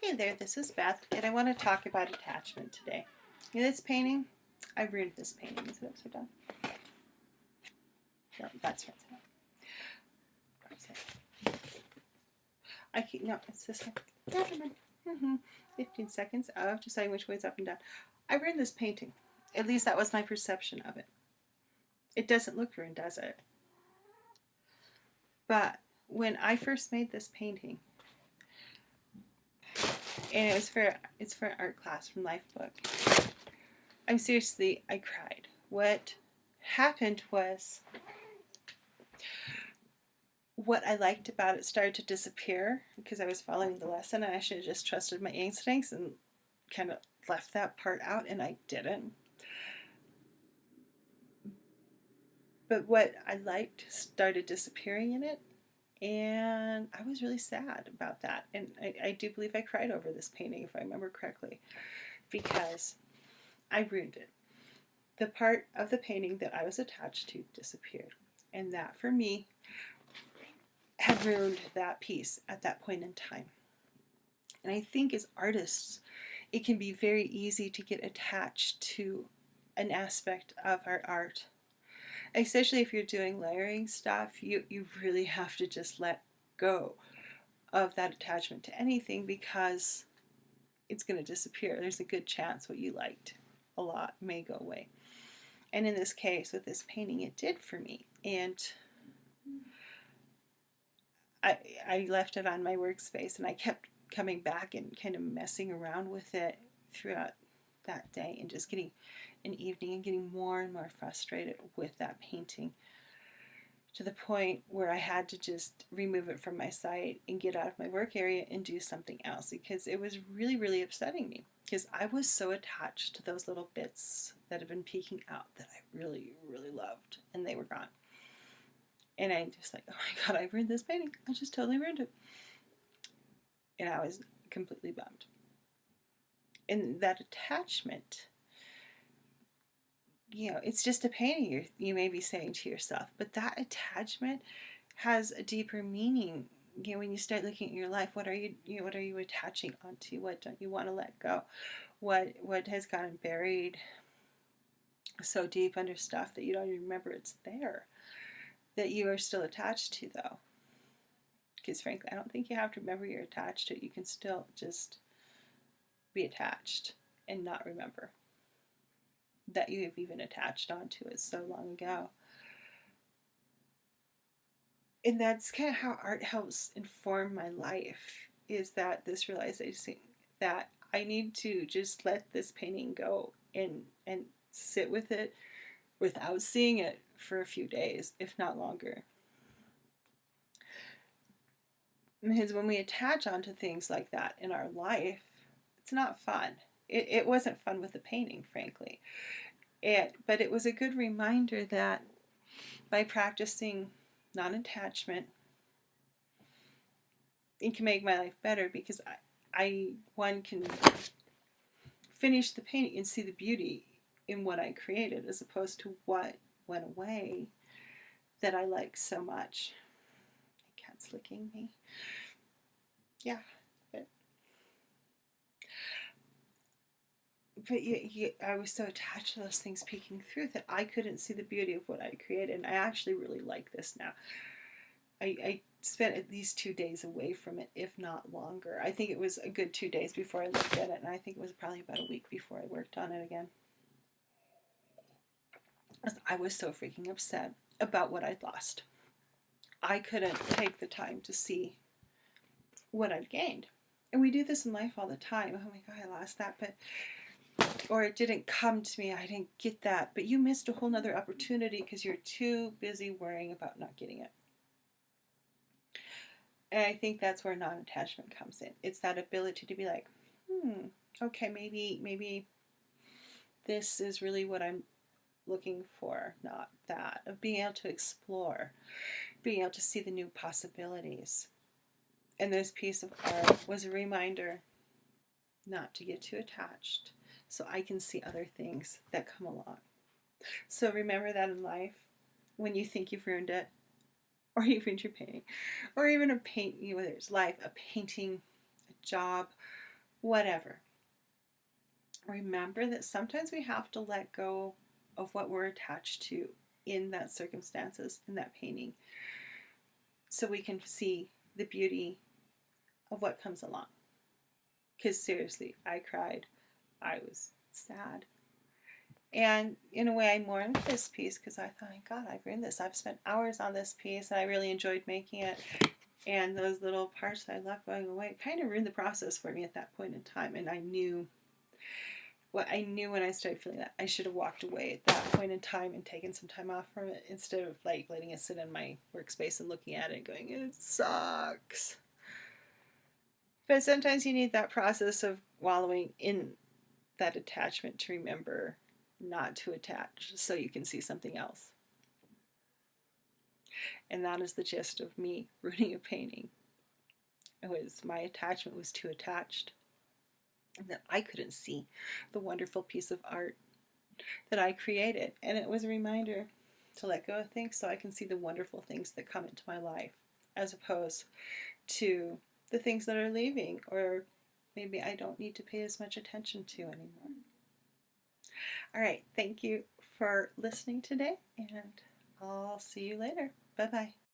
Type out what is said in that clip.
Hey there, this is Beth, and I want to talk about attachment today. This painting, I ruined this painting. Is it upside down? No, that's right. No, it's this one. Never mind. 15 seconds of deciding which way is up and down. I ruined this painting. At least that was my perception of it. It doesn't look ruined, does it? But when I first made this painting, and it's for art class from Lifebook, I cried. What happened was what I liked about it started to disappear because I was following the lesson, and I should have just trusted my instincts and kind of left that part out, and I didn't. But what I liked started disappearing in it, and I was really sad about that. And I do believe I cried over this painting, if I remember correctly, because I ruined it. The part of the painting that I was attached to disappeared, and that for me had ruined that piece at that point in time. And I think as artists, it can be very easy to get attached to an aspect of our art. Especially if you're doing layering stuff, you really have to just let go of that attachment to anything because it's going to disappear. There's a good chance what you liked a lot may go away. And in this case, with this painting, it did for me. And I left it on my workspace, and I kept coming back and kind of messing around with it throughout that day, and just getting an evening and getting more and more frustrated with that painting, to the point where I had to just remove it from my site and get out of my work area and do something else, because it was really, really upsetting me, because I was so attached to those little bits that have been peeking out that I really, really loved, and they were gone. And I'm just like, oh my God, I ruined this painting. I just totally ruined it. And I was completely bummed. And that attachment, it's just a painting, you may be saying to yourself, but that attachment has a deeper meaning. When you start looking at your life, what are you attaching onto? What don't you want to let go? What has gotten buried so deep under stuff that you don't even remember it's there, that you are still attached to, though? Because frankly, I don't think you have to remember you're attached to it. You can still just be attached and not remember that you have even attached onto it so long ago. And that's kind of how art helps inform my life, is that this realization that I need to just let this painting go and sit with it without seeing it for a few days, if not longer. Because when we attach onto things like that in our life, it's not fun. It wasn't fun with the painting, frankly. But it was a good reminder that by practicing non-attachment, it can make my life better, because one can finish the painting and see the beauty in what I created, as opposed to what went away that I like so much. My cat's licking me. Yeah, but I was so attached to those things peeking through that I couldn't see the beauty of what I created. And I actually really like this now. I spent at least 2 days away from it, if not longer. I think it was a good 2 days before I looked at it, and I think it was probably about a week before I worked on it again. I was so freaking upset about what I'd lost. I couldn't take the time to see what I'd gained. And we do this in life all the time. Oh my God, I lost that, or it didn't come to me, I didn't get that. But you missed a whole nother opportunity because you're too busy worrying about not getting it. And I think that's where non-attachment comes in. It's that ability to be like, okay, maybe this is really what I'm looking for, not that. Of being able to explore, being able to see the new possibilities. And this piece of art was a reminder not to get too attached, so I can see other things that come along. So remember that in life, when you think you've ruined it, or you've ruined your painting, or even whether it's life, a painting, a job, whatever. Remember that sometimes we have to let go of what we're attached to in that circumstances, in that painting, so we can see the beauty of what comes along. Because seriously, I cried. I was sad. And in a way, I mourned this piece because I thought, God, I've ruined this. I've spent hours on this piece and I really enjoyed making it. And those little parts that I left going away kind of ruined the process for me at that point in time. And I knew what I knew when I started feeling that. I should have walked away at that point in time and taken some time off from it instead of like letting it sit in my workspace and looking at it and going, it sucks. But sometimes you need that process of wallowing in that attachment to remember not to attach so you can see something else. And that is the gist of me ruining a painting. It was my attachment was too attached, and that I couldn't see the wonderful piece of art that I created. And it was a reminder to let go of things so I can see the wonderful things that come into my life, as opposed to the things that are leaving or maybe I don't need to pay as much attention to anymore. All right, thank you for listening today, and I'll see you later. Bye-bye.